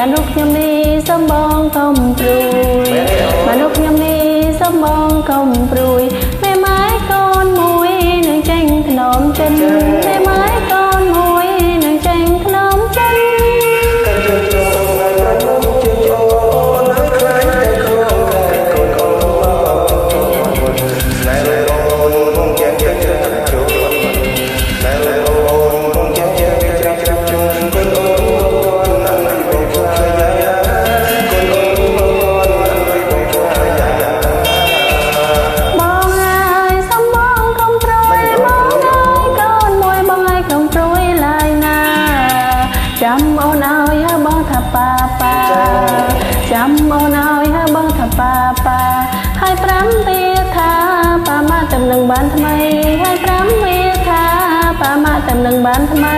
មនុស្សខ្ញុំនេះសូមបងកុំព្រួយមនុស្សខ្ញុំនេះសូមបងកុំព្រួយមេម៉ាយកូនមួយនឹងចេញធ្នមចិនមេម៉ាយកូនមួយនឹងចេញធ្នមចិនចាំអូនឲ្យហៅបងថាប៉ាប៉ាចាំអូនឲ្យហៅបងថាប៉ាប៉ាហើយ5វាថាប៉ាម៉ាតំនឹងបានថ្មីហើយ5វាថាប៉ាម៉ាតំនឹងបានថ្មី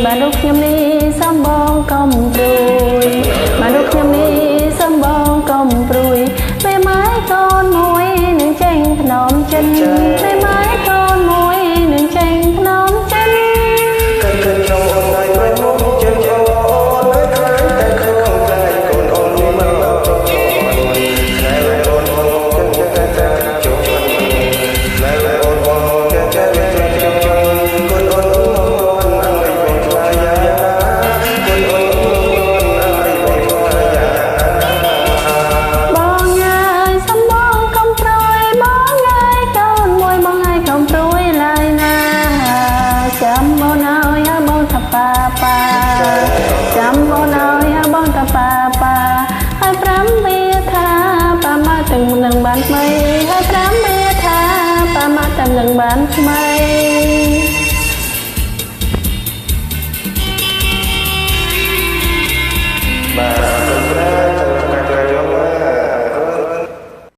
មនុស្សខ្ញុំនេះសូមបងកុំព្រួយមនុស្សខ្ញុំនេះសូមបងកុំព្រួយមេម៉ាយកូនមួយនឹងចេញធ្នមចិនមេម៉ាយកូនមួយនឹងចេញធ្នមចិនកិនក្នុងអូនដៃប្រែមុខចិនអូននៅខ្លាំងតែក្នុងใจកូនអូនមកណែអូនអូនចិនតែជុំណែអូនអូនចិនតែជុំកូនអូនចាំអូនឲ្យហៅបងថាប៉ាប៉ាចាំអូនឲ្យហៅបងថាប៉ាប៉ាហើយ5វាថាប៉ាម៉ាទាំងនឹងបានថ្មីហើយ5វាថាប៉ាម៉ាទាំងនឹងបានថ្មី